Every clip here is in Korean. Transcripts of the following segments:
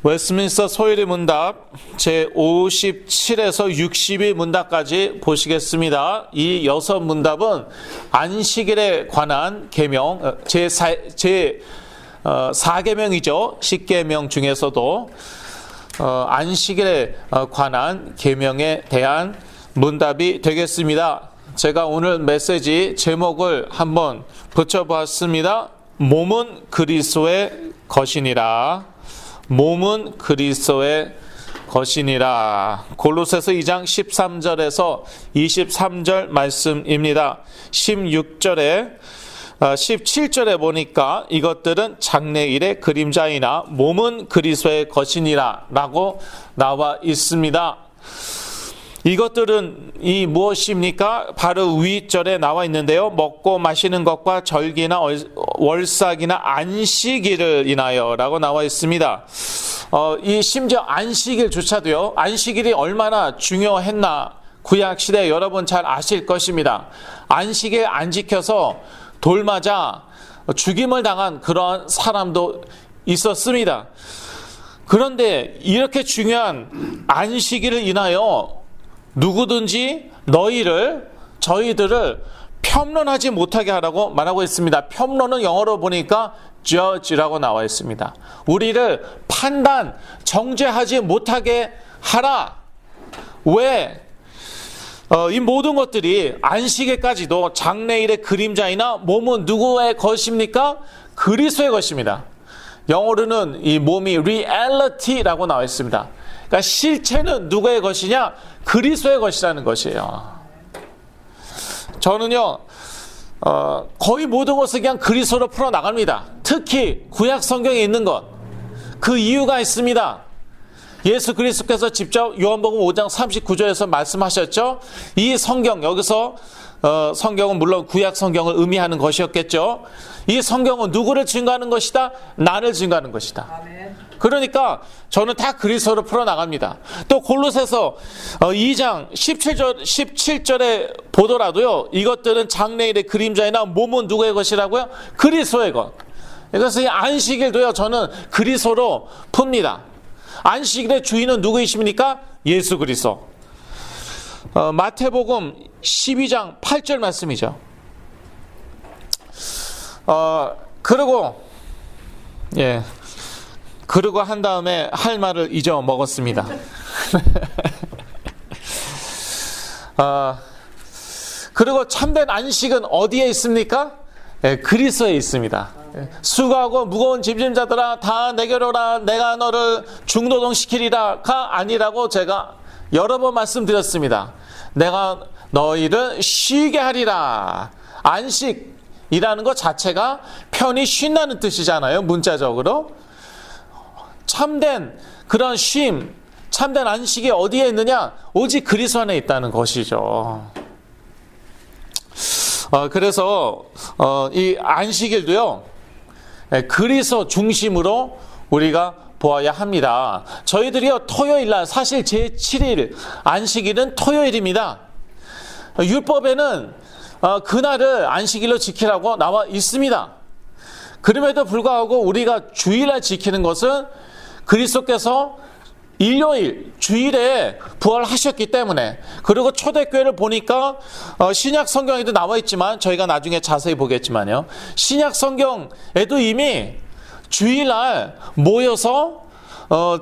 웨스트민스터 소요리 문답 제57에서 62 문답까지 보시겠습니다. 이 6 문답은 안식일에 관한 계명, 제4계명이죠. 10계명 중에서도 안식일에 관한 계명에 대한 문답이 되겠습니다. 제가 오늘 메시지 제목을 한번 붙여보았습니다. 몸은 그리스도의 것이니라. 몸은 그리스도의 것이니라. 골로새서 2장 13절에서 23절 말씀입니다. 17절에 보니까 이것들은 장래일의 그림자이나 몸은 그리스도의 것이니라 라고 나와 있습니다. 이것들은 무엇입니까? 바로 위절에 나와 있는데요. 먹고 마시는 것과 절기나 월삭이나 안식일을 인하여 라고 나와 있습니다. 심지어 안식일조차도요. 안식일이 얼마나 중요했나 구약시대 여러분 잘 아실 것입니다. 안식일 안 지켜서 돌맞아 죽임을 당한 그런 사람도 있었습니다. 그런데 이렇게 중요한 안식일을 인하여 누구든지 저희들을 폄론하지 못하게 하라고 말하고 있습니다. 폄론은 영어로 보니까 judge라고 나와 있습니다. 우리를 판단, 정죄하지 못하게 하라. 왜? 이 모든 것들이 안식일까지도 장래일의 그림자이나 몸은 누구의 것입니까? 그리스도의 것입니다. 영어로는 이 몸이 reality라고 나와 있습니다. 그러니까 실체는 누구의 것이냐? 그리스도의 것이라는 것이에요. 저는요, 거의 모든 것을 그냥 그리스도로 풀어나갑니다. 특히 구약 성경에 있는 것. 그 이유가 있습니다. 예수 그리스도께서 직접 요한복음 5장 39절에서 말씀하셨죠. 이 성경, 여기서 성경은 물론 구약 성경을 의미하는 것이었겠죠. 이 성경은 누구를 증거하는 것이다? 나를 증거하는 것이다. 아멘. 그러니까 저는 다 그리스도로 풀어나갑니다. 또 골로새서 2장 17절에 보더라도요. 이것들은 장래일의 그림자이나 몸은 누구의 것이라고요? 그리스도의 것. 그래서 이 안식일도요. 저는 그리스도로 풉니다. 안식일의 주인은 누구이십니까? 예수 그리스도. 마태복음 12장 8절 말씀이죠. 그러고 한 다음에 할 말을 잊어먹었습니다. 그리고 참된 안식은 어디에 있습니까? 그리스도에 있습니다. 수고하고 무거운 짐진 자들아 다 내게로 오라. 내가 너를 중노동시키리라가 아니라고 제가 여러 번 말씀드렸습니다. 내가 너희를 쉬게 하리라. 안식이라는 것 자체가 편히 쉰다는 뜻이잖아요. 문자적으로. 참된 그런 쉼, 참된 안식이 어디에 있느냐? 오직 그리스도 안에 있다는 것이죠. 그래서 이 안식일도요. 그리스도 중심으로 우리가 보아야 합니다. 저희들이요. 토요일날 사실 제7일 안식일은 토요일입니다. 율법에는 그날을 안식일로 지키라고 나와 있습니다. 그럼에도 불구하고 우리가 주일날 지키는 것은 그리스도께서 일요일, 주일에 부활하셨기 때문에, 그리고 초대교회를 보니까 신약 성경에도 나와 있지만 저희가 나중에 자세히 보겠지만요. 신약 성경에도 이미 주일날 모여서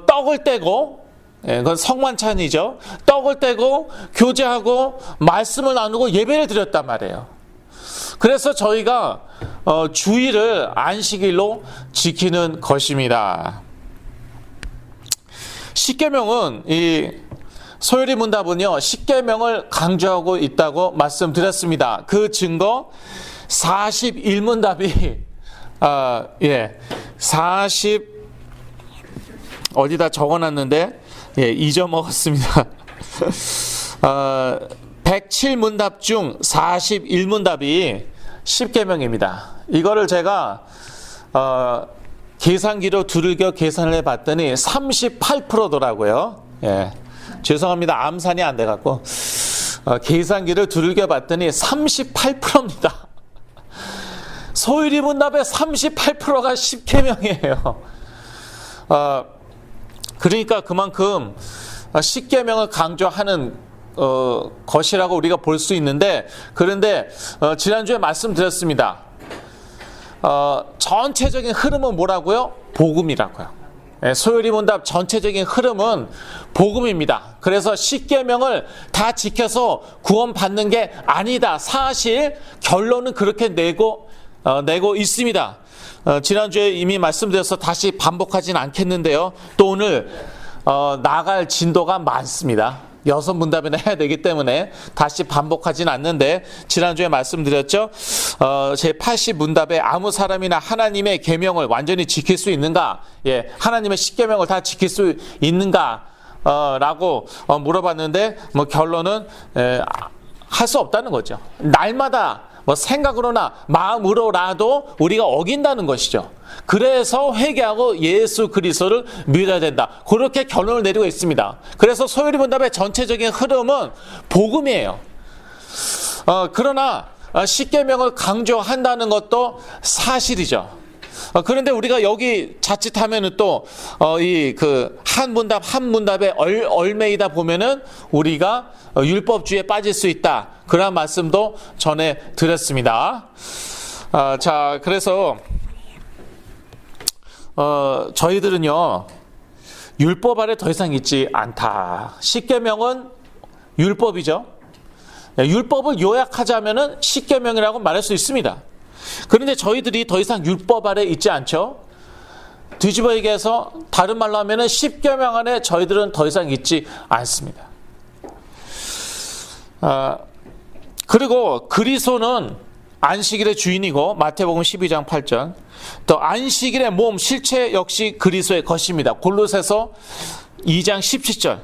떡을 떼고, 그건 성만찬이죠. 떡을 떼고 교제하고 말씀을 나누고 예배를 드렸단 말이에요. 그래서 저희가 주일을 안식일로 지키는 것입니다. 십계명은 이 소요리 문답은요. 십계명을 강조하고 있다고 말씀드렸습니다. 그 증거 41문답이 40 어디다 적어놨는데 잊어먹었습니다. 107문답 중 41문답이 십계명입니다. 이거를 제가 계산기로 두들겨 계산을 해봤더니 38%더라고요. 죄송합니다. 암산이 안 돼갖고 계산기를 두들겨 봤더니 38%입니다. 소유리 문답의 38%가 십계명이에요. 그러니까 그만큼 십계명을 강조하는 것이라고 우리가 볼 수 있는데, 그런데 지난주에 말씀드렸습니다. 전체적인 흐름은 뭐라고요? 복음이라고요. 소요리 문답 전체적인 흐름은 복음입니다. 그래서 십계명을 다 지켜서 구원받는 게 아니다. 사실 결론은 그렇게 내고 있습니다. 지난주에 이미 말씀드려서 다시 반복하지는 않겠는데요. 또 오늘 나갈 진도가 많습니다. 6문답이나 해야 되기 때문에 다시 반복하지는 않는데, 지난주에 말씀드렸죠. 제 80문답에 아무 사람이나 하나님의 계명을 완전히 지킬 수 있는가? 하나님의 십계명을 다 지킬 수 있는가? 라고 물어봤는데, 결론은 할 수 없다는 거죠. 날마다 생각으로나 마음으로라도 우리가 어긴다는 것이죠. 그래서 회개하고 예수 그리스도를 믿어야 된다. 그렇게 결론을 내리고 있습니다. 그래서 소요리 문답의 전체적인 흐름은 복음이에요. 그러나 십계명을 강조한다는 것도 사실이죠. 그런데 우리가 여기 자칫하면은 또 이 그 한 문답에 얼매이다 보면은 우리가 율법주의에 빠질 수 있다. 그런 말씀도 전해 드렸습니다. 자, 그래서 저희들은요, 율법 아래 더 이상 있지 않다. 십계명은 율법이죠. 율법을 요약하자면은 십계명이라고 말할 수 있습니다. 그런데 저희들이 더 이상 율법 아래 있지 않죠. 뒤집어 얘기해서 다른 말로 하면은 십계명 안에 저희들은 더 이상 있지 않습니다. 그리고 그리스도는 안식일의 주인이고, 마태복음 12장 8절, 또 안식일의 몸, 실체 역시 그리스도의 것입니다. 골로새서 2장 17절.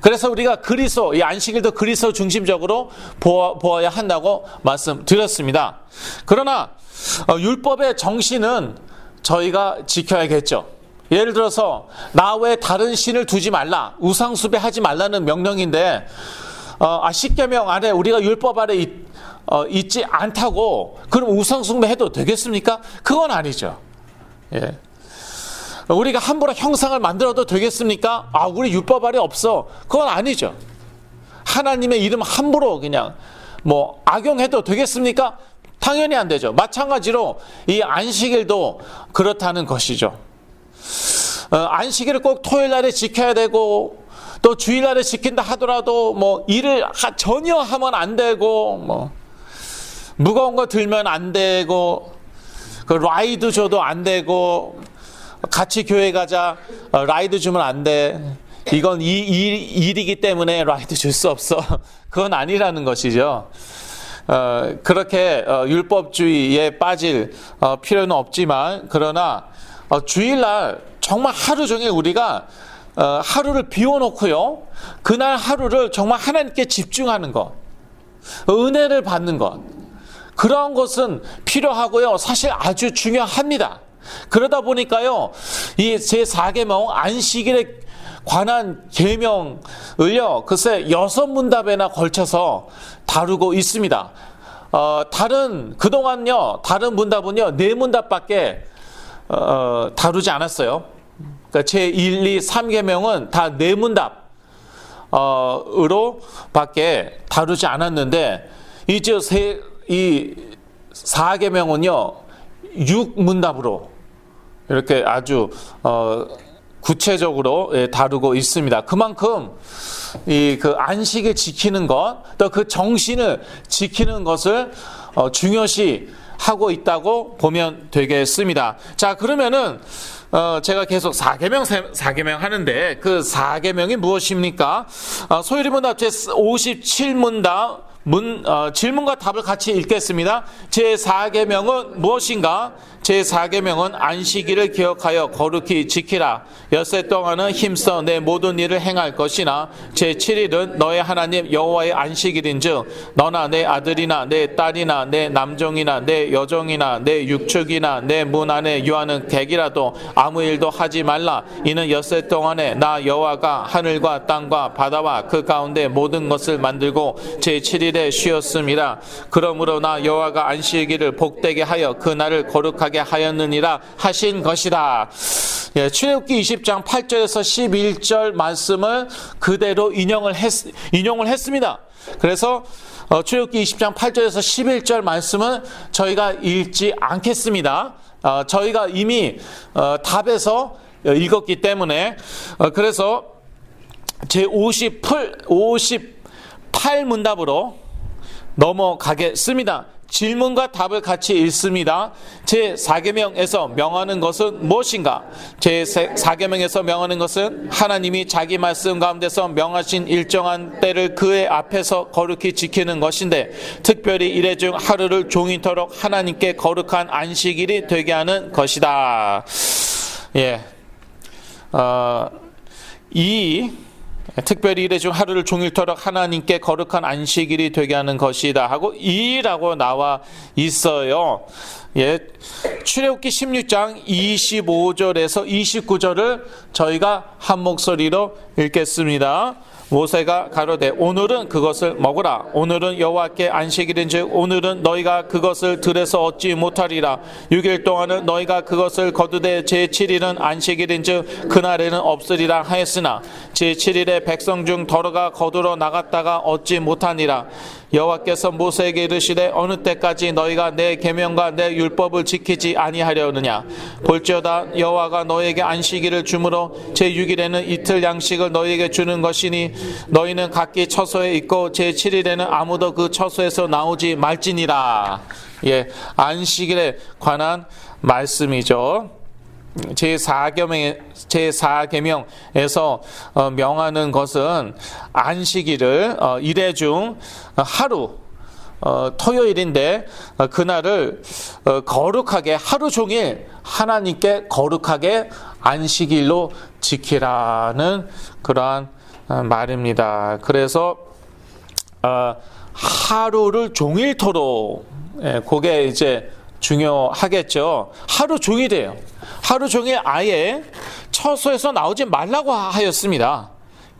그래서 우리가 그리스도, 이 안식일도 그리스도 중심적으로 보아야 한다고 말씀드렸습니다. 그러나 율법의 정신은 저희가 지켜야겠죠. 예를 들어서 나 외에 다른 신을 두지 말라, 우상 숭배하지 말라는 명령인데, 십계명 아래, 우리가 율법 아래 있지 않다고 그럼 우상 숭배해도 되겠습니까? 그건 아니죠. 예. 우리가 함부로 형상을 만들어도 되겠습니까? 우리 율법 아래 없어. 그건 아니죠. 하나님의 이름 함부로 그냥 악용해도 되겠습니까? 당연히 안 되죠. 마찬가지로 이 안식일도 그렇다는 것이죠. 안식일을 꼭 토요일 날에 지켜야 되고, 또 주일날에 지킨다 하더라도 일을 전혀 하면 안 되고, 무거운 거 들면 안 되고, 그 라이드 줘도 안 되고, 같이 교회 가자, 라이드 주면 안 돼. 이건 일이기 때문에 라이드 줄 수 없어. 그건 아니라는 것이죠. 그렇게 율법주의에 빠질 필요는 없지만, 그러나 주일날 정말 하루 종일 우리가 하루를 비워놓고요, 그날 하루를 정말 하나님께 집중하는 것, 은혜를 받는 것, 그런 것은 필요하고요, 사실 아주 중요합니다. 그러다 보니까요, 이 제4계명 안식일에 관한 계명을요, 글쎄 6문답에나 걸쳐서 다루고 있습니다. 그동안요, 다른 문답은요 4문답밖에 다루지 않았어요. 그러니까 제1, 2, 3계명은 다 4문답으로 밖에 다루지 않았는데, 이제 이 4계명은요 6문답으로 이렇게 아주 구체적으로 다루고 있습니다. 그만큼 그 안식을 지키는 것, 또 그 정신을 지키는 것을 중요시 하고 있다고 보면 되겠습니다. 자, 그러면은 제가 계속 4계명 하는데, 그 4계명이 무엇입니까? 소요리 문답 제 57문답 질문과 답을 같이 읽겠습니다. 제4계명은 무엇인가? 제4계명은 안식일을 기억하여 거룩히 지키라. 엿새 동안은 힘써 내 모든 일을 행할 것이나 제7일은 너의 하나님 여호와의 안식일인즉 너나 내 아들이나 내 딸이나 내 남종이나 내 여종이나 내 육축이나 내 문 안에 유하는 객이라도 아무 일도 하지 말라. 이는 엿새 동안에 나 여호와가 하늘과 땅과 바다와 그 가운데 모든 것을 만들고 제7일에 쉬었음이라. 그러므로 나 여호와가 안식일을 복되게 하여 그 날을 거룩하게 하였느니라 하신 것이다. 출애굽기 20장 8절에서 11절 말씀을 그대로 인용을 했습니다. 그래서 출애굽기 20장 8절에서 11절 말씀은 저희가 읽지 않겠습니다. 저희가 이미 답에서 읽었기 때문에 그래서 제 58문답으로 넘어가겠습니다. 질문과 답을 같이 읽습니다. 제4계명에서 명하는 것은 무엇인가? 제4계명에서 명하는 것은 하나님이 자기 말씀 가운데서 명하신 일정한 때를 그의 앞에서 거룩히 지키는 것인데 특별히 이래 중 하루를 종일토록 하나님께 거룩한 안식일이 되게 하는 것이다. 특별히 이래 중 하루를 종일토록 하나님께 거룩한 안식일이 되게 하는 것이다 하고 이라고 나와 있어요. 출애굽기 16장 25절에서 29절을 저희가 한 목소리로 읽겠습니다. 모세가 가로되 오늘은 그것을 먹으라. 오늘은 여호와께 안식일인즉 오늘은 너희가 그것을 들에서 얻지 못하리라. 6일 동안은 너희가 그것을 거두되 제7일은 안식일인즉 그날에는 없으리라 하였으나 제7일에 백성 중 더러가 거두러 나갔다가 얻지 못하니라. 여호와께서 모세에게 이르시되 어느 때까지 너희가 내 계명과 내 율법을 지키지 아니하려느냐. 볼지어다 여호와가 너희에게 안식일을 주므로 제6일에는 이틀 양식을 너희에게 주는 것이니 너희는 각기 처소에 있고 제7일에는 아무도 그 처소에서 나오지 말지니라. 안식일에 관한 말씀이죠. 제4계명에서 명하는 것은 안식일을 이래 중 하루 토요일인데 그날을 거룩하게 하루 종일 하나님께 거룩하게 안식일로 지키라는 그러한 말입니다. 그래서 하루를 종일토록 그게 이제 중요하겠죠. 하루 종일이에요. 하루 종일 아예 처소에서 나오지 말라고 하였습니다.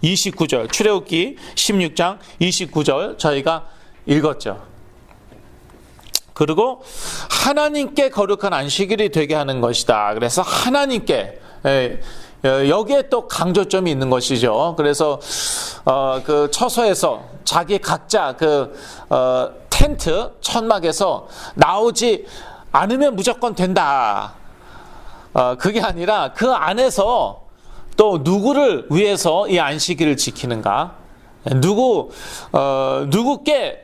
29절 출애굽기 16장 29절 저희가 읽었죠. 그리고 하나님께 거룩한 안식일이 되게 하는 것이다. 그래서 하나님께 여기에 또 강조점이 있는 것이죠. 그래서 그 처소에서 자기 각자 그 텐트 천막에서 나오지 않으면 무조건 된다. 그게 아니라 그 안에서 또 누구를 위해서 이 안식일을 지키는가? 누구께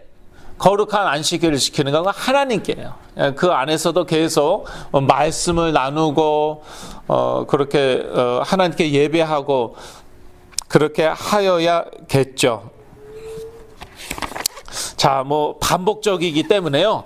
거룩한 안식일을 지키는가? 하나님께요. 그 안에서도 계속 말씀을 나누고 그렇게 하나님께 예배하고 그렇게 하여야겠죠. 자, 반복적이기 때문에요.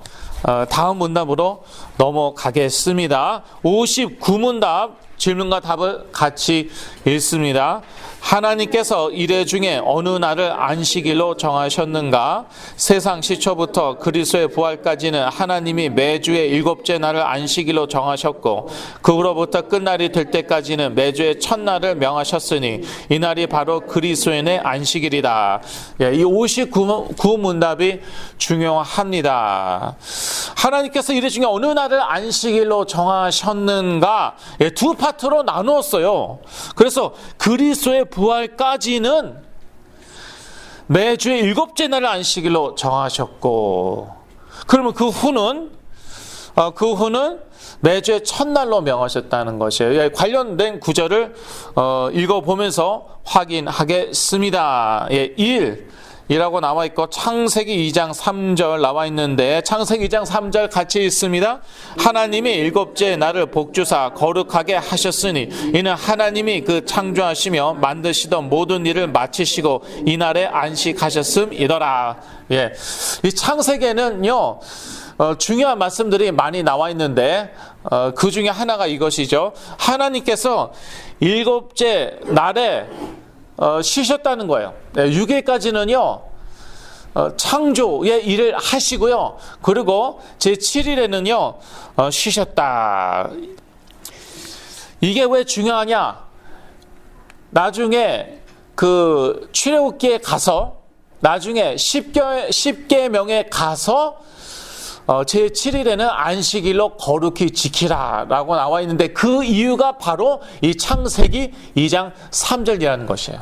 다음 문답으로 넘어가겠습니다. 59문답 질문과 답을 같이 읽습니다. 하나님께서 이래 중에 어느 날을 안식일로 정하셨는가? 세상 시초부터 그리스도의 부활까지는 하나님이 매주의 일곱째 날을 안식일로 정하셨고 그 후로부터 끝날이 될 때까지는 매주의 첫날을 명하셨으니 이 날이 바로 그리스도인의 안식일이다. 이 59문답이 중요합니다. 하나님께서 이래 중에 어느 날을 안식일로 정하셨는가? 두 파트로 나누었어요. 그래서 그리스도의 부활까지는 매주의 일곱째 날을 안식일로 정하셨고 그러면 그 후는 매주의 첫날로 명하셨다는 것이에요. 관련된 구절을 읽어보면서 확인하겠습니다. 1이라고 나와 있고 창세기 2장 3절 나와 있는데 창세기 2장 3절 같이 읽습니다. 하나님이 일곱째 날을 복주사 거룩하게 하셨으니 이는 하나님이 그 창조하시며 만드시던 모든 일을 마치시고 이날에 안식하셨음이더라. 이 창세기에는요 중요한 말씀들이 많이 나와 있는데 그 중에 하나가 이것이죠. 하나님께서 일곱째 날에 쉬셨다는 거예요. 6일까지는요 창조의 일을 하시고요. 그리고 제7일에는요 쉬셨다. 이게 왜 중요하냐? 나중에 그 출애굽기에 가서 나중에 10계명에 가서 제7일에는 안식일로 거룩히 지키라 라고 나와 있는데 그 이유가 바로 이 창세기 2장 3절이라는 것이에요.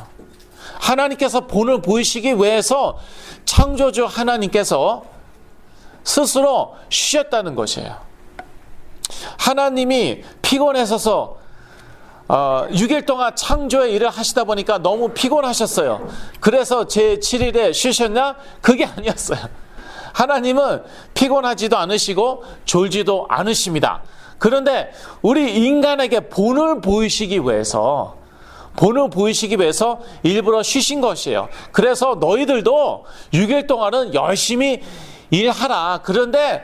하나님께서 본을 보이시기 위해서 창조주 하나님께서 스스로 쉬셨다는 것이에요. 하나님이 피곤해서서 6일 동안 창조의 일을 하시다 보니까 너무 피곤하셨어요. 그래서 제7일에 쉬셨냐? 그게 아니었어요. 하나님은 피곤하지도 않으시고 졸지도 않으십니다. 그런데 우리 인간에게 본을 보이시기 위해서 일부러 쉬신 것이에요. 그래서 너희들도 6일 동안은 열심히 일하라. 그런데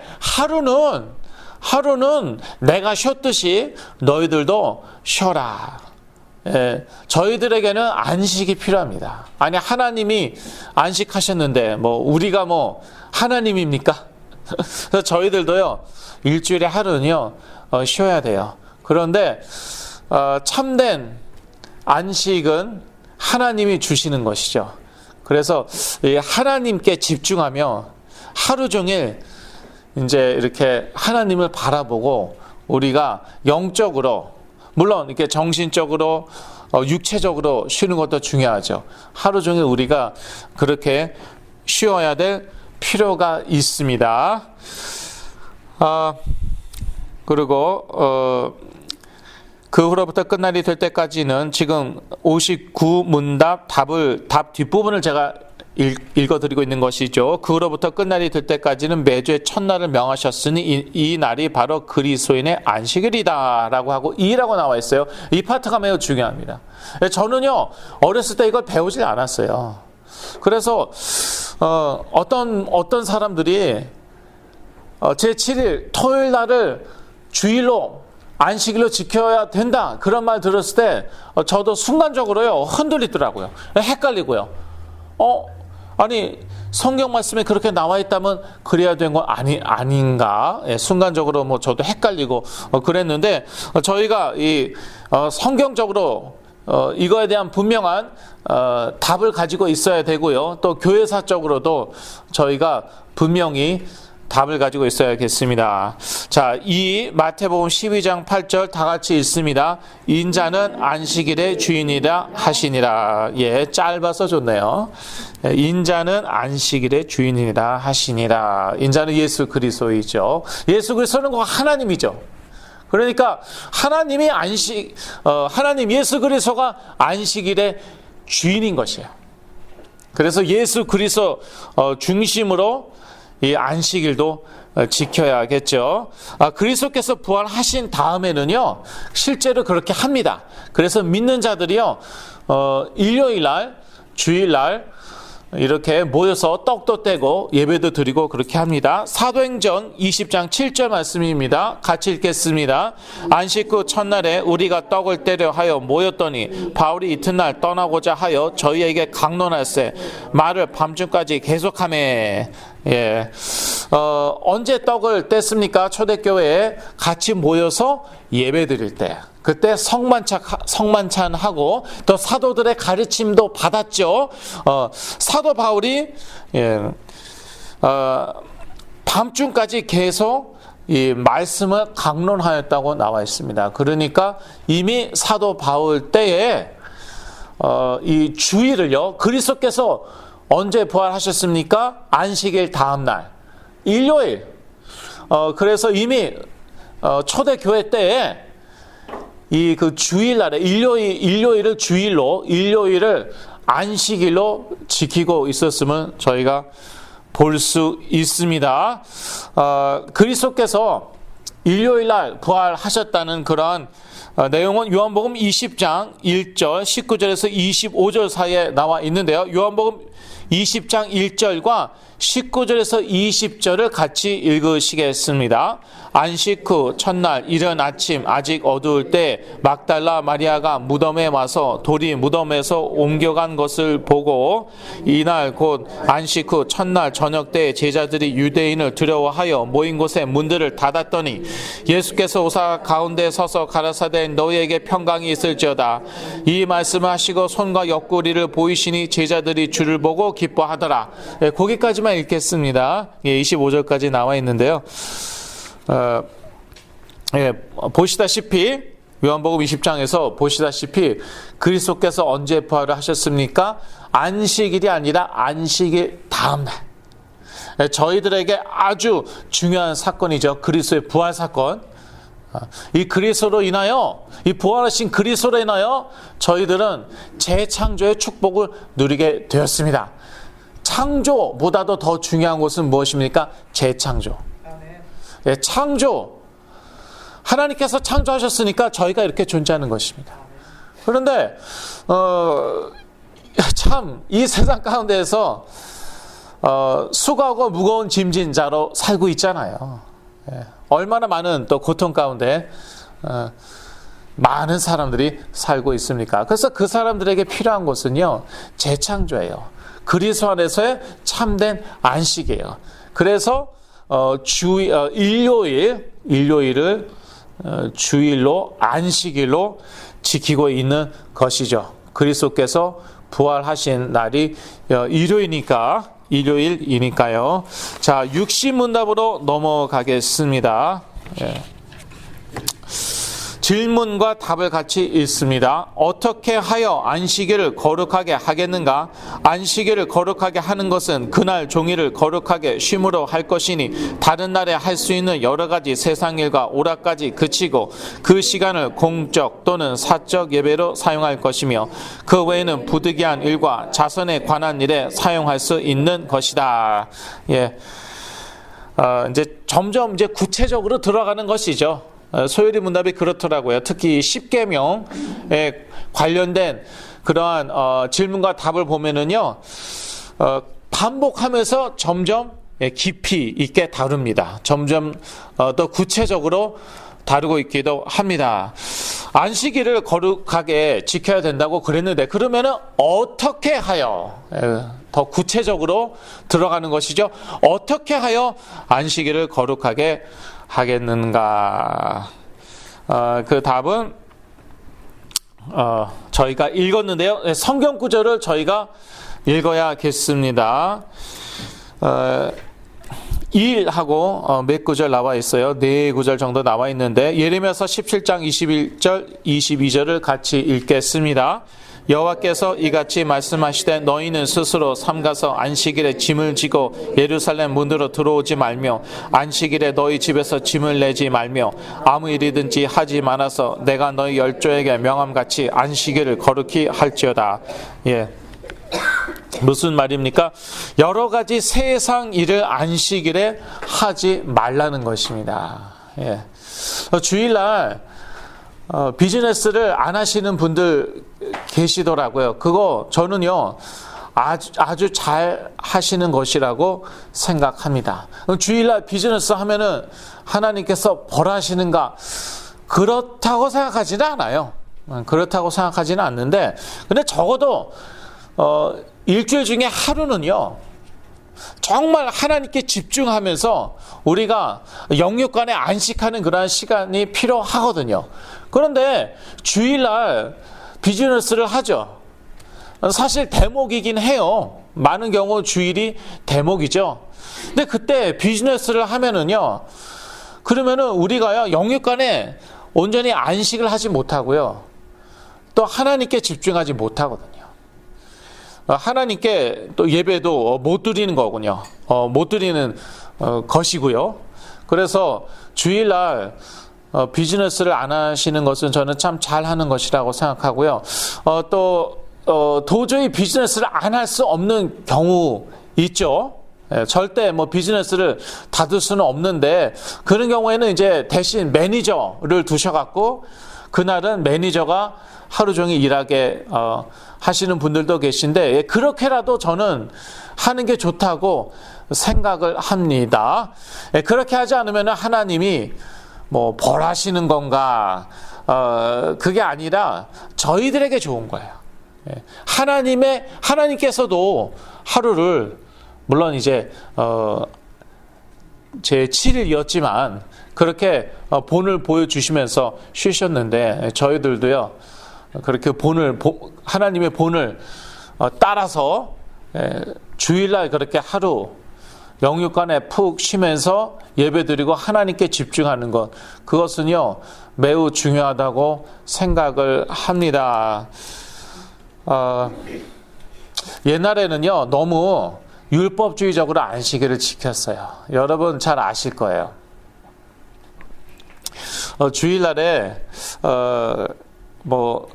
하루는 내가 쉬었듯이 너희들도 쉬어라. 예, 저희들에게는 안식이 필요합니다. 아니, 하나님이 안식하셨는데 우리가 하나님입니까? 그래서 저희들도요, 일주일에 하루는요 쉬어야 돼요. 그런데 참된 안식은 하나님이 주시는 것이죠. 그래서 하나님께 집중하며 하루 종일 이제 이렇게 하나님을 바라보고 우리가 영적으로, 물론 이렇게 정신적으로, 육체적으로 쉬는 것도 중요하죠. 하루 종일 우리가 그렇게 쉬어야 될 필요가 있습니다. 그리고 그 후로부터 끝날이 될 때까지는 지금 59문답 답 뒷부분을 제가 읽어드리고 있는 것이죠. 그 후로부터 끝날이 될 때까지는 매주의 첫날을 명하셨으니 이 날이 바로 그리스도인의 안식일이다 라고 하고 이라고 나와 있어요. 이 파트가 매우 중요합니다. 저는요 어렸을 때 이걸 배우지 않았어요. 그래서 어떤 사람들이 제7일 토요일 날을 주일로 안식일로 지켜야 된다 그런 말 들었을 때 저도 순간적으로요 흔들리더라고요. 헷갈리고요. 아니 성경 말씀에 그렇게 나와 있다면 그래야 되는 건 아닌가? 예, 순간적으로 저도 헷갈리고 그랬는데 저희가 이 성경적으로 이거에 대한 분명한 답을 가지고 있어야 되고요. 또 교회사적으로도 저희가 분명히 답을 가지고 있어야겠습니다. 자, 이 마태복음 12장 8절 다 같이 읽습니다. 인자는 안식일의 주인이라 하시니라. 예, 짧아서 좋네요. 인자는 안식일의 주인이라 하시니라. 인자는 예수 그리스도이죠. 예수 그리스도는 하나님이죠. 그러니까 하나님 예수 그리스도가 안식일의 주인인 것이에요. 그래서 예수 그리스도 중심으로 이 안식일도 지켜야겠죠. 그리스도께서 부활하신 다음에는요 실제로 그렇게 합니다. 그래서 믿는 자들이요 일요일날 주일날 이렇게 모여서 떡도 떼고 예배도 드리고 그렇게 합니다. 사도행전 20장 7절 말씀입니다. 같이 읽겠습니다. 안식 후 첫날에 우리가 떡을 떼려 하여 모였더니 바울이 이튿날 떠나고자 하여 저희에게 강론할세 말을 밤중까지 계속하며. 예, 언제 떡을 뗐습니까? 초대교회에 같이 모여서 예배 드릴 때. 그때 성만찬하고 또 사도들의 가르침도 받았죠. 사도 바울이 밤중까지 계속 이 말씀을 강론하였다고 나와 있습니다. 그러니까 이미 사도 바울 때에 이 주일을요 그리스도께서 언제 부활하셨습니까? 안식일 다음날 일요일. 그래서 이미 초대교회 때에 이 그 주일날에 일요일을 주일로 일요일을 안식일로 지키고 있었음을 저희가 볼 수 있습니다. 그리스도께서 일요일날 부활하셨다는 그런 내용은 요한복음 20장 1절 19절에서 25절 사이에 나와 있는데요. 요한복음 20장 1절과 19절에서 20절을 같이 읽으시겠습니다. 안식 후 첫날 이른 아침 아직 어두울 때 막달라 마리아가 무덤에 와서 돌이 무덤에서 옮겨간 것을 보고 이날 곧 안식 후 첫날 저녁 때 제자들이 유대인을 두려워하여 모인 곳에 문들을 닫았더니 예수께서 오사 가운데 서서 가라사대 너희에게 평강이 있을지어다. 이 말씀을 하시고 손과 옆구리를 보이시니 제자들이 주를 보고 기뻐하더라. 거기까지만 조금만 읽겠습니다. 25절까지 나와 있는데요. 보시다시피 요한복음 20장에서 보시다시피 그리스도께서 언제 부활을 하셨습니까? 안식일이 아니라 안식일 다음날. 저희들에게 아주 중요한 사건이죠. 그리스도의 부활 사건. 이 그리스도로 인하여, 이 부활하신 그리스도로 인하여 저희들은 재창조의 축복을 누리게 되었습니다. 창조보다도 더 중요한 것은 무엇입니까? 재창조. 창조. 하나님께서 창조하셨으니까 저희가 이렇게 존재하는 것입니다. 그런데 참 이 세상 가운데에서 수고하고 무거운 짐진 자로 살고 있잖아요. 얼마나 많은 또 고통 가운데 많은 사람들이 살고 있습니까? 그래서 그 사람들에게 필요한 것은요, 재창조예요. 그리스도 안에서의 참된 안식이에요. 그래서 일요일을 주일로, 안식일로 지키고 있는 것이죠. 그리스도께서 부활하신 날이 일요일이니까요. 자, 육신문답으로 넘어가겠습니다. 질문과 답을 같이 읽습니다. 어떻게 하여 안식일을 거룩하게 하겠는가? 안식일을 거룩하게 하는 것은 그날 종일을 거룩하게 쉼으로 할 것이니 다른 날에 할 수 있는 여러 가지 세상 일과 오락까지 그치고 그 시간을 공적 또는 사적 예배로 사용할 것이며 그 외에는 부득이한 일과 자선에 관한 일에 사용할 수 있는 것이다. 이제 점점 이제 구체적으로 들어가는 것이죠. 소요리 문답이 그렇더라고요. 특히 10계명에 관련된 그러한 질문과 답을 보면은요, 반복하면서 점점 깊이 있게 다룹니다. 점점 더 구체적으로 다루고 있기도 합니다. 안식일을 거룩하게 지켜야 된다고 그랬는데, 그러면은 어떻게 하여, 더 구체적으로 들어가는 것이죠. 어떻게 하여 안식일을 거룩하게 하겠는가? 그 답은 저희가 읽었는데요. 성경 구절을 저희가 읽어야겠습니다. 1하고 몇 구절 나와 있어요. 4구절 정도 나와 있는데 예레미야서 17장 21절 22절을 같이 읽겠습니다. 여호와께서 이같이 말씀하시되 너희는 스스로 삼가서 안식일에 짐을 지고 예루살렘 문으로 들어오지 말며 안식일에 너희 집에서 짐을 내지 말며 아무 일이든지 하지 말아서 내가 너희 열조에게 명함같이 안식일을 거룩히 할지어다. 무슨 말입니까? 여러 가지 세상 일을 안식일에 하지 말라는 것입니다. 주일날 비즈니스를 안 하시는 분들 계시더라고요. 그거 저는요 아주 잘 하시는 것이라고 생각합니다. 주일날 비즈니스 하면은 하나님께서 벌하시는가? 그렇다고 생각하지는 않아요. 그렇다고 생각하지는 않는데, 근데 적어도 일주일 중에 하루는요 정말 하나님께 집중하면서 우리가 영육간에 안식하는 그러한 시간이 필요하거든요. 그런데 주일날 비즈니스를 하죠. 사실 대목이긴 해요. 많은 경우 주일이 대목이죠. 근데 그때 비즈니스를 하면은요, 그러면은 우리가요 영육간에 온전히 안식을 하지 못하고요, 또 하나님께 집중하지 못하거든요. 하나님께 또 예배도 못 드리는 거군요. 못 드리는 것이고요. 그래서 주일날 비즈니스를 안 하시는 것은 저는 참 잘하는 것이라고 생각하고요. 또 도저히 비즈니스를 안 할 수 없는 경우 있죠. 절대 비즈니스를 닫을 수는 없는데, 그런 경우에는 이제 대신 매니저를 두셔갖고 그날은 매니저가 하루 종일 일하게 하시는 분들도 계신데, 그렇게라도 저는 하는 게 좋다고 생각을 합니다. 그렇게 하지 않으면 하나님이 벌하시는 건가? 그게 아니라 저희들에게 좋은 거예요. 하나님께서도 하루를, 물론 이제 제 7일이었지만 그렇게 본을 보여주시면서 쉬셨는데, 저희들도요 그렇게 하나님의 본을 따라서 주일날 그렇게 하루 영육간에 푹 쉬면서 예배드리고 하나님께 집중하는 것, 그것은요 매우 중요하다고 생각을 합니다. 옛날에는요 너무 율법주의적으로 안식일을 지켰어요. 여러분 잘 아실 거예요. 주일날에 뭐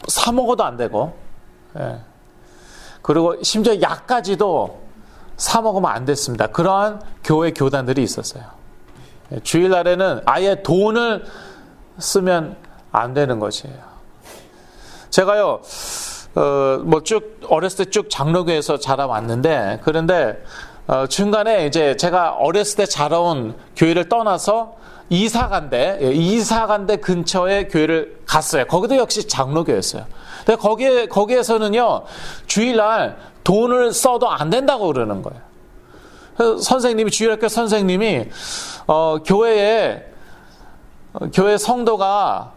사 먹어도 안 되고, 예. 그리고 심지어 약까지도 사 먹으면 안 됐습니다. 그러한 교회 교단들이 있었어요. 주일날에는 아예 돈을 쓰면 안 되는 것이에요. 제가요, 뭐 쭉 어렸을 때 쭉 장로교에서 자라왔는데, 그런데 중간에 이제 제가 어렸을 때 자라온 교회를 떠나서 이사간데 근처에 교회를 갔어요. 거기도 역시 장로교였어요. 근데 거기에서는요, 주일날 돈을 써도 안 된다고 그러는 거예요. 그래서 선생님이, 주일학교 선생님이, 교회 성도가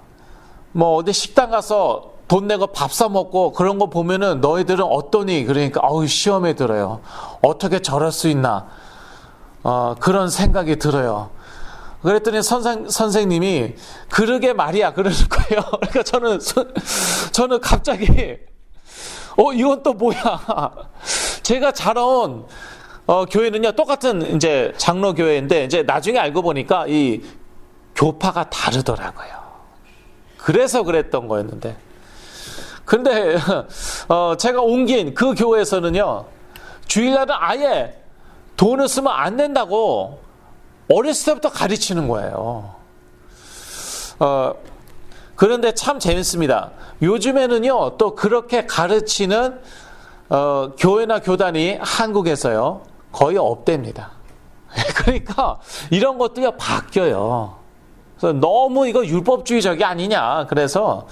뭐 어디 식당 가서 돈 내고 밥 사 먹고 그런 거 보면은 너희들은 어떠니? 그러니까, 시험에 들어요. 어떻게 저럴 수 있나? 그런 생각이 들어요. 그랬더니 선생님이 그러게 말이야 그러는 거예요. 그러니까 저는 갑자기 이건 또 뭐야? 제가 자라온 교회는요 똑같은 이제 장로 교회인데 이제 나중에 알고 보니까 이 교파가 다르더라고요. 그래서 그랬던 거였는데, 근데 제가 옮긴 그 교회에서는요 주일날은 아예 돈을 쓰면 안 된다고 어렸을 때부터 가르치는 거예요. 그런데 참 재밌습니다. 요즘에는요, 또 그렇게 가르치는 교회나 교단이 한국에서요, 거의 없답니다. 그러니까 이런 것도요, 바뀌어요. 그래서 너무 이거 율법주의적이 아니냐. 그래서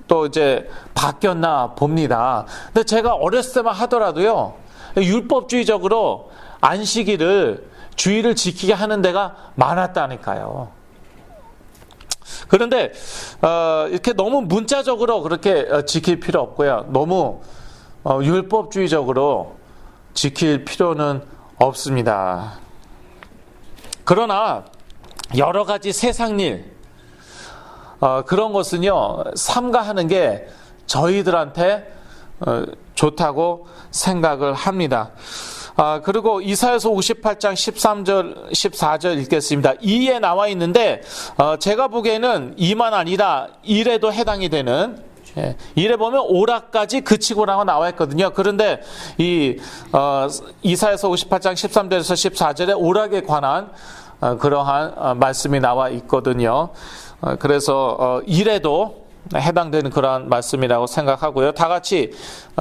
또 이제 바뀌었나 봅니다. 근데 제가 어렸을 때만 하더라도요, 율법주의적으로 안식일을 주의를 지키게 하는 데가 많았다니까요. 그런데 이렇게 너무 문자적으로 그렇게 지킬 필요 없고요. 너무 율법주의적으로 지킬 필요는 없습니다. 그러나 여러 가지 세상 일, 그런 것은요 삼가하는 게 저희들한테 좋다고 생각을 합니다. 그리고 이사야서 58장 13절, 14절 읽겠습니다. 2에 나와 있는데, 제가 보기에는 2만 아니라 1에도 해당이 되는, 1에 보면 오라까지 그치고라고 나와 있거든요. 그런데 이사야서 58장 13절에서 14절에 오락에 관한 그러한 말씀이 나와 있거든요. 그래서 1에도 해당되는 그러한 말씀이라고 생각하고요. 다 같이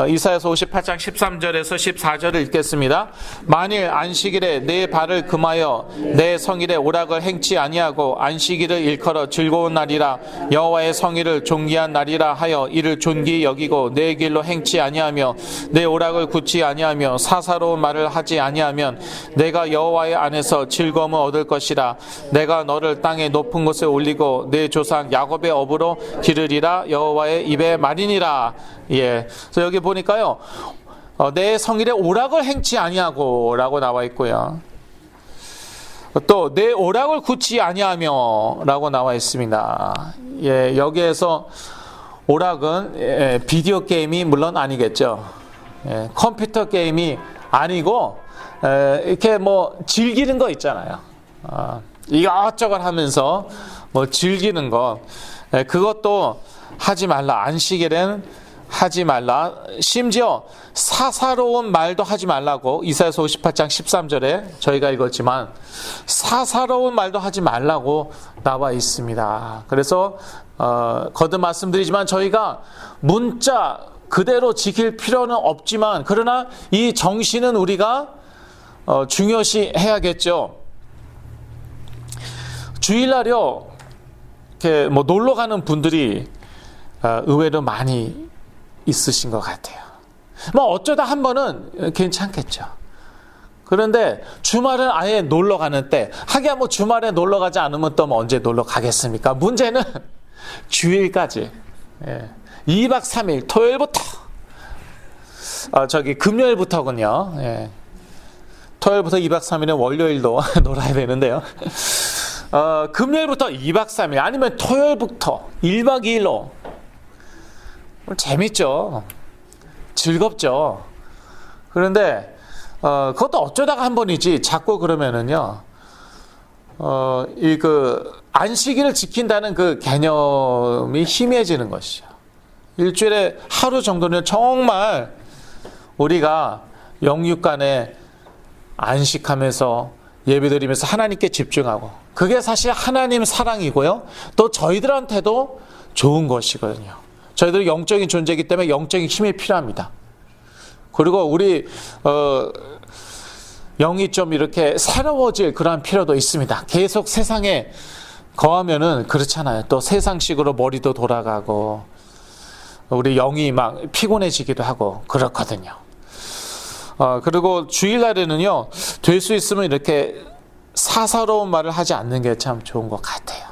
이사야서 58장 13절에서 14절을 읽겠습니다. 만일 안식일에 내 발을 금하여 내 성일에 오락을 행치 아니하고 안식일을 일컬어 즐거운 날이라 여호와의 성일을 존귀한 날이라 하여 이를 존귀히 여기고 내 길로 행치 아니하며 내 오락을 굳지 아니하며 사사로운 말을 하지 아니하면 내가 여호와의 안에서 즐거움을 얻을 것이라. 내가 너를 땅의 높은 곳에 올리고 내 조상 야곱의 업으로 기르리라. 여호와의 입의 말이니라. 예. 그래서 여기 보니까요, 내 성일에 오락을 행치 아니하고 라고 나와 있고요. 또 내 오락을 굳지 아니하며 라고 나와 있습니다. 예, 여기에서 오락은 비디오 게임이 물론 아니겠죠. 컴퓨터 게임이 아니고 이렇게 뭐 즐기는 거 있잖아요. 이것저것 하면서 뭐 즐기는 것, 그것도 하지 말라. 안식일엔 하지 말라. 심지어 사사로운 말도 하지 말라고 이사야서 58장 13절에 저희가 읽었지만 사사로운 말도 하지 말라고 나와 있습니다. 그래서 거듭 말씀드리지만 저희가 문자 그대로 지킬 필요는 없지만, 그러나 이 정신은 우리가 중요시 해야겠죠. 주일날요, 이렇게 뭐 놀러 가는 분들이 의외로 많이 있으신 것 같아요. 뭐 어쩌다 한 번은 괜찮겠죠. 그런데 주말은 아예 놀러 가는 때, 하기야 뭐 주말에 놀러 가지 않으면 또 뭐 언제 놀러 가겠습니까? 문제는 주일까지, 2박 3일 토요일부터 금요일부터군요. 토요일부터 2박 3일은 월요일도 놀아야 되는데요. 금요일부터 2박 3일 아니면 토요일부터 1박 2일로 재밌죠. 즐겁죠. 그런데 그것도 어쩌다가 한 번이지 자꾸 그러면은요. 이 안식일을 지킨다는 그 개념이 희미해지는 것이죠. 일주일에 하루 정도는 정말 우리가 영육간에 안식하면서 예배드리면서 하나님께 집중하고, 그게 사실 하나님 사랑이고요. 또 저희들한테도 좋은 것이거든요. 저희들은 영적인 존재이기 때문에 영적인 힘이 필요합니다. 그리고 우리 영이 좀 이렇게 새로워질 그러한 필요도 있습니다. 계속 세상에 거하면은 그렇잖아요. 또 세상식으로 머리도 돌아가고 우리 영이 막 피곤해지기도 하고 그렇거든요. 그리고 주일날에는요, 될 수 있으면 이렇게 사사로운 말을 하지 않는 게 참 좋은 것 같아요.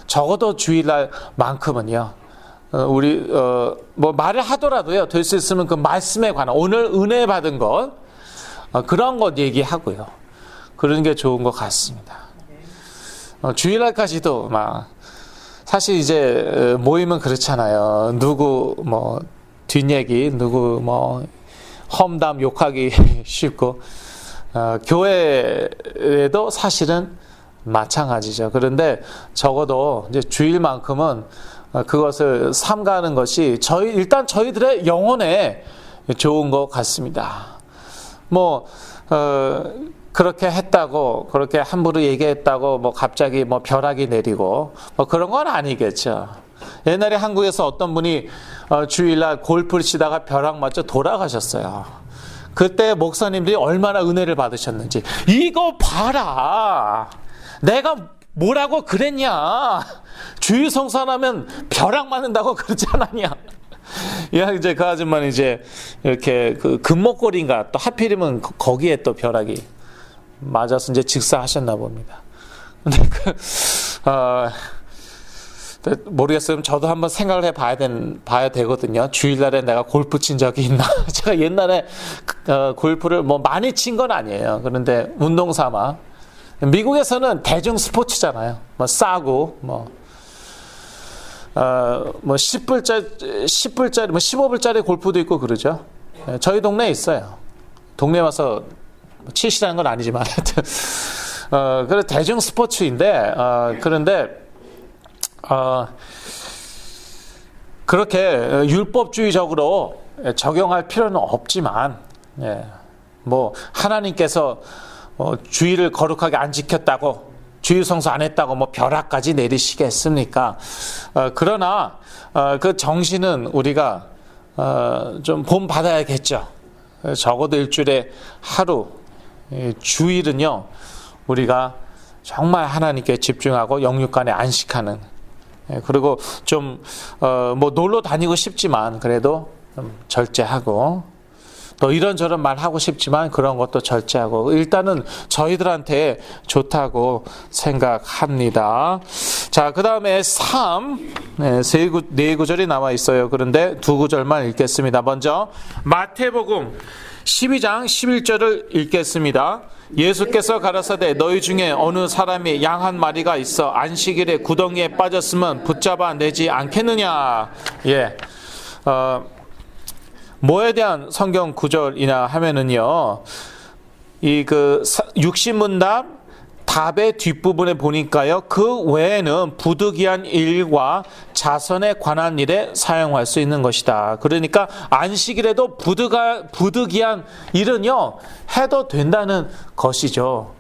적어도 주일날만큼은요, 우리 뭐 말을 하더라도요, 될 수 있으면 그 말씀에 관한 오늘 은혜 받은 것, 그런 것 얘기하고요. 그런 게 좋은 것 같습니다. 주일날까지도 막 사실 이제 모임은 그렇잖아요. 누구 뭐 뒷얘기, 누구 뭐 험담 욕하기 쉽고, 교회에도 사실은 마찬가지죠. 그런데 적어도 이제 주일만큼은 그것을 삼가는 것이 일단 저희들의 영혼에 좋은 것 같습니다. 뭐 그렇게 했다고, 그렇게 함부로 얘기했다고 뭐 갑자기 뭐 벼락이 내리고 뭐 그런 건 아니겠죠. 옛날에 한국에서 어떤 분이 주일날 골프를 치다가 벼락 맞아 돌아가셨어요. 그때 목사님들이 얼마나 은혜를 받으셨는지. 이거 봐라, 내가 뭐라고 그랬냐, 주일 성산하면 벼락 맞는다고 그러지 않았냐. 야, 이제 그 아줌마는 이제 이렇게 그 금목걸이인가 또 하필이면 거기에 또 벼락이 맞아서 이제 직사하셨나 봅니다. 근데 모르겠어요. 저도 한번 생각을 봐야 되거든요. 주일날에 내가 골프 친 적이 있나? 제가 옛날에 골프를 뭐 많이 친 건 아니에요. 그런데 운동 삼아. 미국에서는 대중 스포츠잖아요. 뭐 싸고 뭐 10불짜리 뭐 15불짜리 골프도 있고 그러죠. 저희 동네에 있어요. 동네 와서 치시라는 건 아니지만 하여튼 그래 대중 스포츠인데 그런데 그렇게 율법주의적으로 적용할 필요는 없지만, 뭐 하나님께서 주일을 거룩하게 안 지켰다고, 주일 성수 안 했다고 뭐 벼락까지 내리시겠습니까? 그러나 그 정신은 우리가 좀 본받아야겠죠. 적어도 일주일에 하루, 주일은요, 우리가 정말 하나님께 집중하고 영육간에 안식하는, 그리고 좀 뭐 놀러 다니고 싶지만 그래도 좀 절제하고, 또 이런저런 말 하고 싶지만 그런 것도 절제하고, 일단은 저희들한테 좋다고 생각합니다. 자, 그 다음에 4 구절이 나와 있어요. 그런데 2구절만 읽겠습니다. 먼저 마태복음 12장 11절을 읽겠습니다. 예수께서 가라사대 너희 중에 어느 사람이 양 한 마리가 있어 안식일에 구덩이에 빠졌으면 붙잡아 내지 않겠느냐. 뭐에 대한 성경 구절이나 하면은요, 육신문답 답의 뒷부분에 보니까요, 그 외에는 부득이한 일과 자선에 관한 일에 사용할 수 있는 것이다. 그러니까 안식일에도 부득이한 일은요, 해도 된다는 것이죠.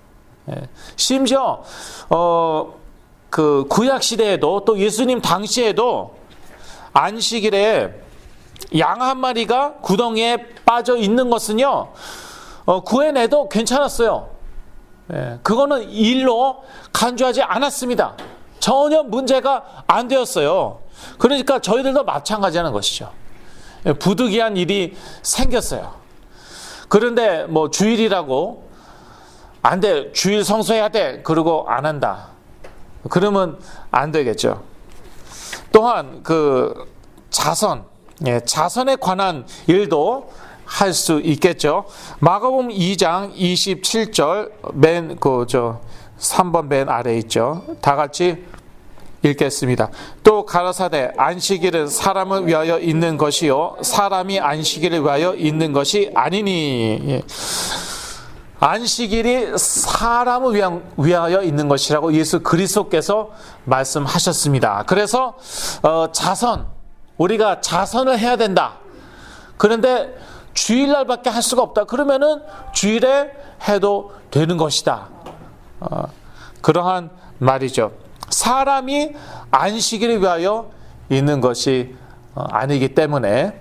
심지어 그 구약 시대에도 또 예수님 당시에도 안식일에 양 한 마리가 구덩이에 빠져 있는 것은요, 구해내도 괜찮았어요. 그거는 일로 간주하지 않았습니다. 전혀 문제가 안 되었어요. 그러니까 저희들도 마찬가지라는 것이죠. 부득이한 일이 생겼어요. 그런데 뭐 주일이라고 안 돼, 주일 성수해야 돼, 그러고 안 한다, 그러면 안 되겠죠. 또한 그 자선에 관한 일도 할 수 있겠죠. 마가복음 2장 27절 3번 맨 아래 있죠. 다 같이 읽겠습니다. 또 가라사대 안식일은 사람을 위하여 있는 것이요 사람이 안식일을 위하여 있는 것이 아니니. 예. 안식일이 사람을 위하여 있는 것이라고 예수 그리스도께서 말씀하셨습니다. 그래서 우리가 자선을 해야 된다. 그런데 주일날밖에 할 수가 없다. 그러면은 주일에 해도 되는 것이다. 그러한 말이죠. 사람이 안식일을 위하여 있는 것이 아니기 때문에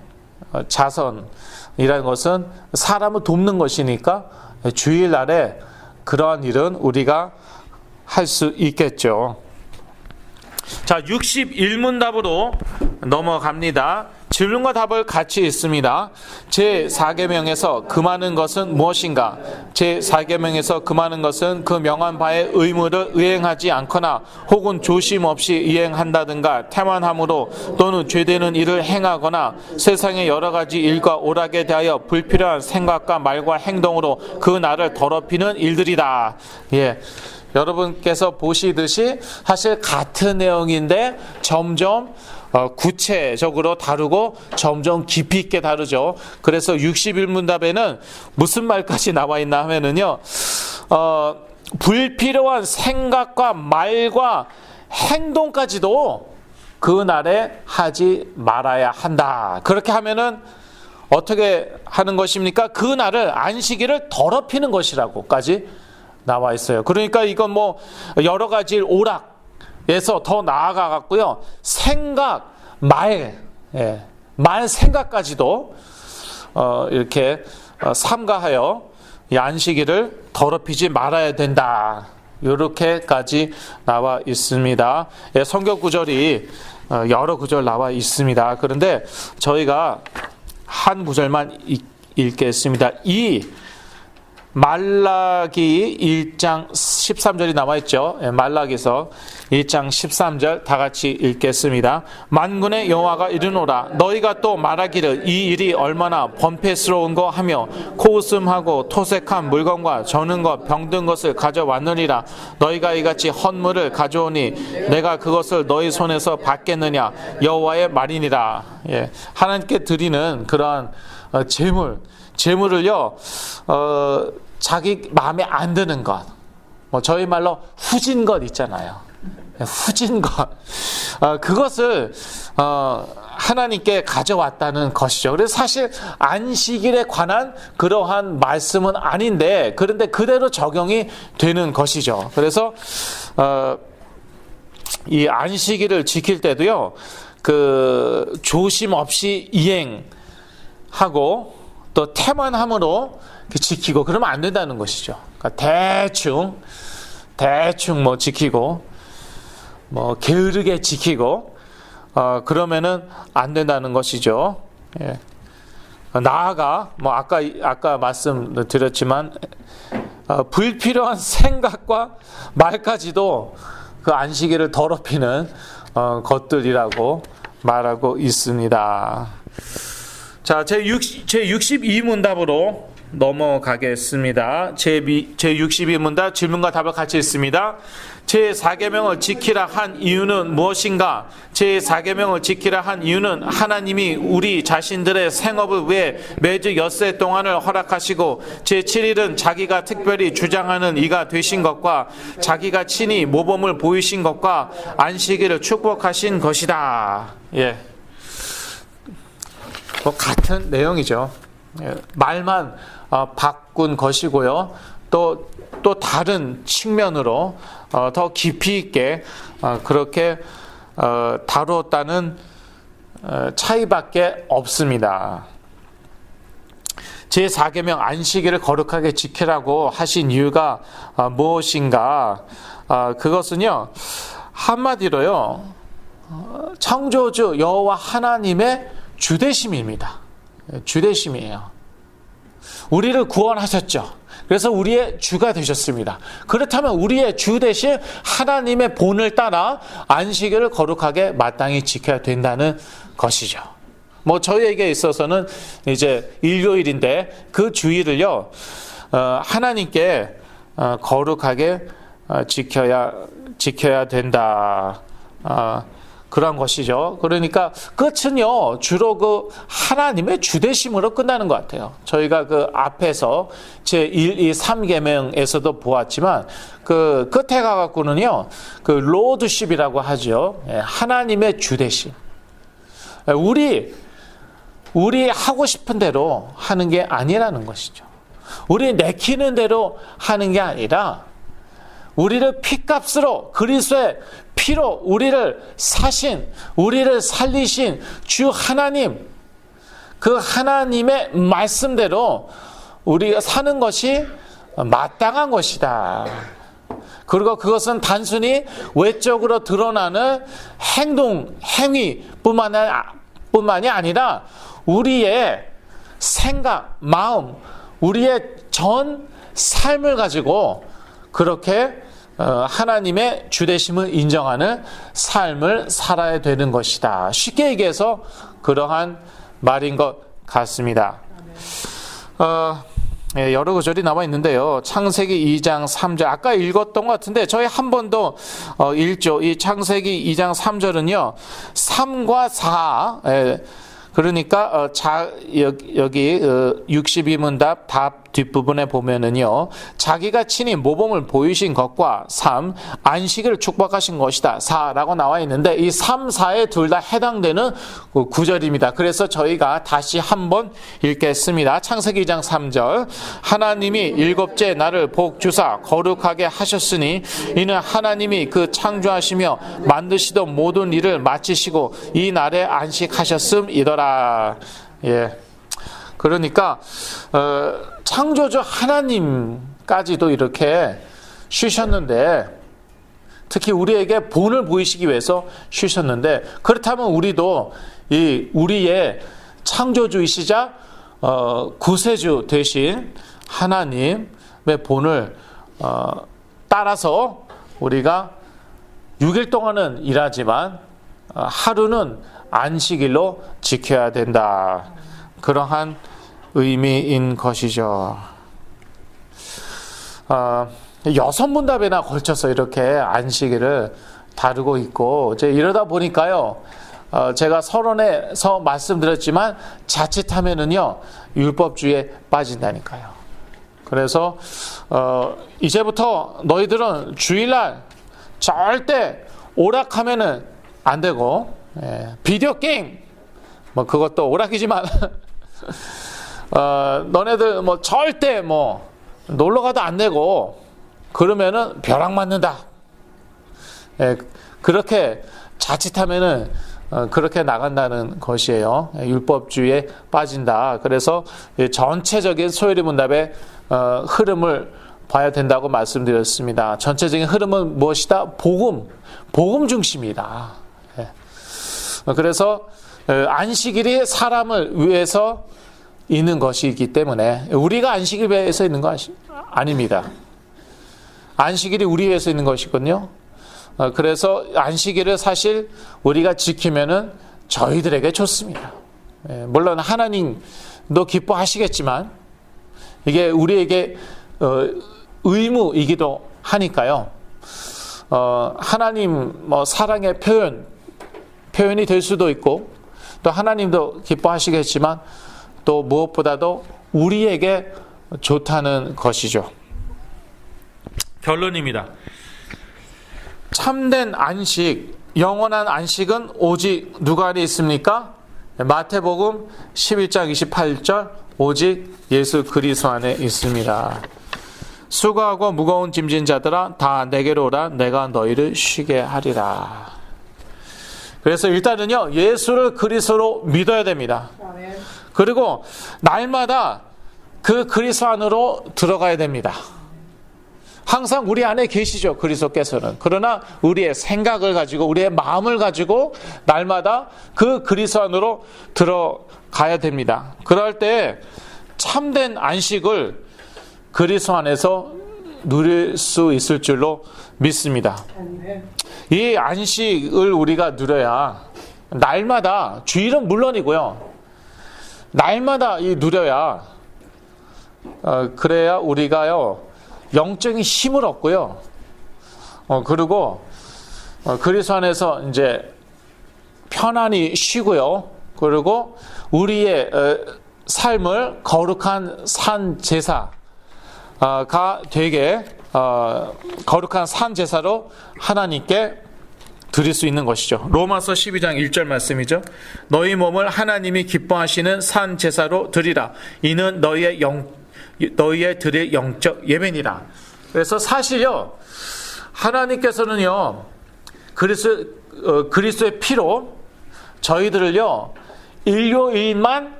자선이라는 것은 사람을 돕는 것이니까 주일날에 그러한 일은 우리가 할 수 있겠죠. 자, 61문답으로 넘어갑니다. 질문과 답을 같이 읽습니다. 제4계명에서 금하는 것은 무엇인가? 제4계명에서 금하는 것은 그 명한 바의 의무를 이행하지 않거나 혹은 조심 없이 이행한다든가 태만함으로 또는 죄되는 일을 행하거나 세상의 여러 가지 일과 오락에 대하여 불필요한 생각과 말과 행동으로 그 나를 더럽히는 일들이다. 예. 여러분께서 보시듯이 사실 같은 내용인데 점점 구체적으로 다루고 점점 깊이 있게 다루죠. 그래서 61문답에는 무슨 말까지 나와 있나 하면은요, 불필요한 생각과 말과 행동까지도 그 날에 하지 말아야 한다. 그렇게 하면은 어떻게 하는 것입니까? 그 날을 안식일을 더럽히는 것이라고까지 나와 있어요. 그러니까 이건 뭐 여러 가지 오락에서 더 나아가 갖고요. 생각, 말 생각까지도 이렇게 삼가하여 이 안식일을 더럽히지 말아야 된다. 이렇게까지 나와 있습니다. 성경 구절이 여러 구절 나와 있습니다. 그런데 저희가 한 구절만 읽겠습니다. 이 말라기 1장 13절이 나와 있죠. 말라기서 1장 13절 다 같이 읽겠습니다. 만군의 여호와가 이르노라 너희가 또 말하기를 이 일이 얼마나 번패스러운 거 하며 코웃음하고 토색한 물건과 저는 것 병든 것을 가져왔느니라. 너희가 이같이 헛물을 가져오니 내가 그것을 너희 손에서 받겠느냐 여호와의 말이니라. 예. 하나님께 드리는 그러한 재물을요, 자기 마음에 안 드는 것, 저희 말로 후진 것 있잖아요. 후진 것, 그것을 하나님께 가져왔다는 것이죠. 그래서 사실 안식일에 관한 그러한 말씀은 아닌데, 그런데 그대로 적용이 되는 것이죠. 그래서 이 안식일을 지킬 때도요, 그 조심 없이 이행하고 또 태만함으로 지키고 그러면 안 된다는 것이죠. 그러니까 대충 뭐 지키고 뭐 게으르게 지키고 그러면은 안 된다는 것이죠. 예. 나아가 뭐 아까 말씀드렸지만 불필요한 생각과 말까지도 그 안식일을 더럽히는 것들이라고 말하고 있습니다. 자, 제 62문답으로 넘어가겠습니다. 제 62문답 질문과 답을 같이 읽습니다. 제4계명을 지키라 한 이유는 무엇인가? 제4계명을 지키라 한 이유는 하나님이 우리 자신들의 생업을 위해 매주 엿새 동안을 허락하시고 제7일은 자기가 특별히 주장하는 이가 되신 것과 자기가 친히 모범을 보이신 것과 안식일을 축복하신 것이다. 예. 같은 내용이죠. 말만 바꾼 것이고요. 또 다른 측면으로 더 깊이 있게 그렇게 다루었다는 차이밖에 없습니다. 제4계명 안식일을 거룩하게 지키라고 하신 이유가 무엇인가? 그것은요, 한마디로요, 창조주 여호와 하나님의 주대심입니다. 주대심이에요. 우리를 구원하셨죠. 그래서 우리의 주가 되셨습니다. 그렇다면 우리의 주 대신 하나님의 본을 따라 안식일을 거룩하게 마땅히 지켜야 된다는 것이죠. 뭐 저희에게 있어서는 이제 일요일인데 그 주일을요 하나님께 거룩하게 지켜야 된다. 그런 것이죠. 그러니까 끝은요 주로 그 하나님의 주되심으로 끝나는 것 같아요. 저희가 그 앞에서 제 1, 2, 3계명에서도 보았지만 그 끝에 가갖고는요 그 로드십이라고 하죠. 하나님의 주되심. 우리 하고 싶은 대로 하는 게 아니라는 것이죠. 우리 내키는 대로 하는 게 아니라 우리를 피값으로 그리스도의 피로 우리를 사신, 우리를 살리신 주 하나님, 그 하나님의 말씀대로 우리가 사는 것이 마땅한 것이다. 그리고 그것은 단순히 외적으로 드러나는 행동, 행위뿐만이 아니라 우리의 생각, 마음, 우리의 전 삶을 가지고 그렇게 하나님의 주되심을 인정하는 삶을 살아야 되는 것이다. 쉽게 얘기해서 그러한 말인 것 같습니다. 여러 구절이 나와 있는데요. 창세기 2장 3절 아까 읽었던 것 같은데 저희 한 번 더 읽죠. 이 창세기 2장 3절은요. 3과 4 그러니까 여기 62문답 답 뒷부분에 보면은요. 자기가 친히 모범을 보이신 것과 3 안식을 축복하신 것이다. 4라고 나와 있는데 이 3, 4에 둘 다 해당되는 구절입니다. 그래서 저희가 다시 한번 읽겠습니다. 창세기 2장 3절 하나님이 일곱째 날을 복 주사 거룩하게 하셨으니 이는 하나님이 그 창조하시며 만드시던 모든 일을 마치시고 이 날에 안식하셨음이더라. 예. 그러니까 창조주 하나님까지도 이렇게 쉬셨는데 특히 우리에게 본을 보이시기 위해서 쉬셨는데 그렇다면 우리도 우리의 창조주이시자 구세주 되신 하나님의 본을 따라서 우리가 6일 동안은 일하지만 하루는 안식일로 지켜야 된다. 그러한 의미인 것이죠. 6문답에나 걸쳐서 이렇게 안식일을 다루고 있고 이제 이러다 보니까요. 제가 서론에서 말씀드렸지만 자칫하면은요 율법주의에 빠진다니까요. 그래서 이제부터 너희들은 주일날 절대 오락하면은 안 되고 비디오 게임 뭐 그것도 오락이지만 너네들 뭐 절대 뭐 놀러 가도 안 되고 그러면은 벼락 맞는다. 그렇게 자칫하면은 그렇게 나간다는 것이에요. 율법주의에 빠진다. 그래서 전체적인 소요리 문답의 흐름을 봐야 된다고 말씀드렸습니다. 전체적인 흐름은 무엇이다? 복음 중심이다. 그래서 안식일이 사람을 위해서 있는 것이기 때문에 우리가 안식일 위해서 있는 거 아닙니다. 안식일이 우리 위해서 있는 것이거든요. 그래서 안식일을 사실 우리가 지키면은 저희들에게 좋습니다. 물론 하나님도 기뻐하시겠지만 이게 우리에게 의무이기도 하니까요. 하나님 사랑의 표현이 될 수도 있고 또 하나님도 기뻐하시겠지만 또 무엇보다도 우리에게 좋다는 것이죠. 결론입니다. 참된 안식, 영원한 안식은 오직 누가 안에 있습니까? 마태복음 11장 28절 오직 예수 그리스도 안에 있습니다. 수고하고 무거운 짐진 자들아 다 내게로 오라 내가 너희를 쉬게 하리라. 그래서 일단은요 예수를 그리스도로 믿어야 됩니다. 그리고 날마다 그 그리스도 안으로 들어가야 됩니다. 항상 우리 안에 계시죠 그리스도께서는. 그러나 우리의 생각을 가지고 우리의 마음을 가지고 날마다 그 그리스도 안으로 들어가야 됩니다. 그럴 때 참된 안식을 그리스도 안에서 누릴 수 있을 줄로 믿습니다. 이 안식을 우리가 누려야 날마다 주일은 물론이고요. 날마다 누려야 그래야 우리가요 영적인 힘을 얻고요. 그리고 그리스도 안에서 이제 편안히 쉬고요. 그리고 우리의 삶을 거룩한 산 제사가 되게 거룩한 산 제사로 하나님께 드릴 수 있는 것이죠. 로마서 12장 1절 말씀이죠. 너희 몸을 하나님이 기뻐하시는 산 제사로 드리라. 이는 너희의 드릴 영적 예배니라. 그래서 사실요 하나님께서는요 그리스도의 피로 저희들을요 일요일만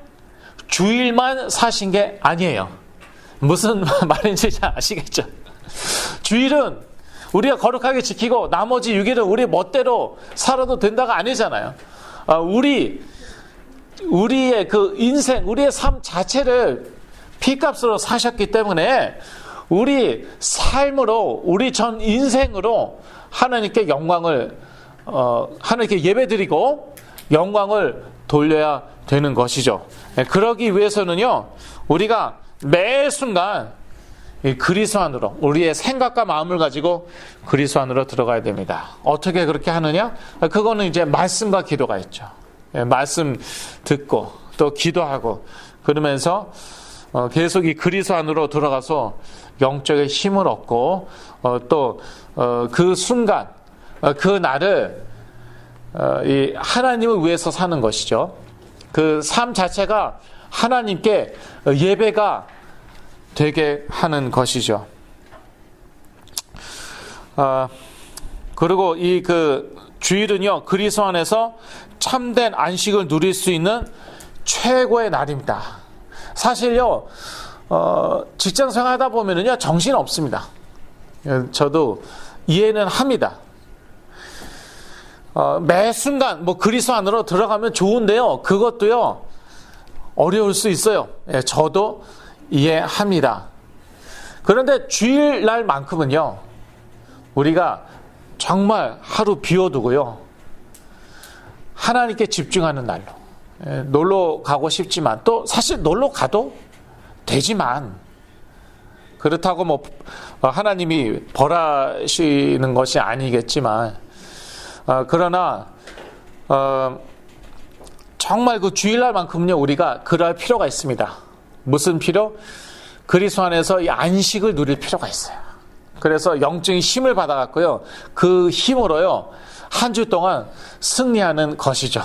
주일만 사신 게 아니에요. 무슨 말인지 잘 아시겠죠? 주일은 우리가 거룩하게 지키고 나머지 6일은 우리 멋대로 살아도 된다가 아니잖아요. 우리의 그 인생, 우리의 삶 자체를 피값으로 사셨기 때문에 우리 삶으로, 우리 전 인생으로 하나님께 영광을 하나님께 예배드리고 영광을 돌려야 되는 것이죠. 그러기 위해서는요 우리가 매 순간 그리스도 안으로 우리의 생각과 마음을 가지고 그리스도 안으로 들어가야 됩니다. 어떻게 그렇게 하느냐? 그거는 이제 말씀과 기도가 있죠. 말씀 듣고 또 기도하고 그러면서 계속 이 그리스도 안으로 들어가서 영적인 힘을 얻고 또 그 순간 그 날을 이 하나님을 위해서 사는 것이죠. 그 삶 자체가 하나님께 예배가 되게 하는 것이죠. 그리고 이 그 주일은요 그리스도 안에서 참된 안식을 누릴 수 있는 최고의 날입니다. 사실요 직장 생활하다 보면은요 정신 없습니다. 저도 이해는 합니다. 매 순간 뭐 그리스도 안으로 들어가면 좋은데요 그것도요 어려울 수 있어요. 저도 이해합니다. 그런데 주일날만큼은요 우리가 정말 하루 비워두고요 하나님께 집중하는 날로 놀러 가고 싶지만 또 사실 놀러 가도 되지만 그렇다고 뭐 하나님이 벌하시는 것이 아니겠지만 그러나 정말 그 주일날만큼은요 우리가 그럴 필요가 있습니다. 무슨 필요? 그리스도 안에서 이 안식을 누릴 필요가 있어요. 그래서 영적인 힘을 받아갖고요 그 힘으로요 한 주 동안 승리하는 것이죠.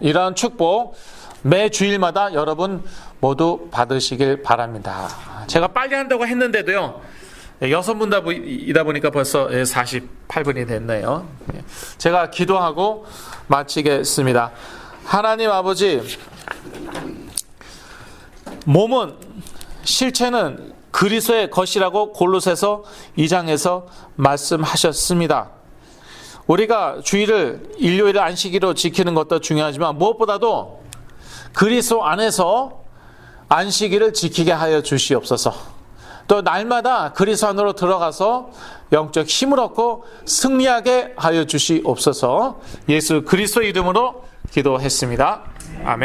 이러한 축복 매 주일마다 여러분 모두 받으시길 바랍니다. 제가 빨리 한다고 했는데도요 6분이다 보니까 벌써 48분이 됐네요. 제가 기도하고 마치겠습니다. 하나님 아버지, 몸은 실체는 그리스도의 것이라고 골로새서 2장에서 말씀하셨습니다. 우리가 주일을 일요일을 안식일로 지키는 것도 중요하지만 무엇보다도 그리스도 안에서 안식일을 지키게 하여 주시옵소서. 또 날마다 그리스도 안으로 들어가서 영적 힘을 얻고 승리하게 하여 주시옵소서. 예수 그리스도 이름으로 기도했습니다. 아멘.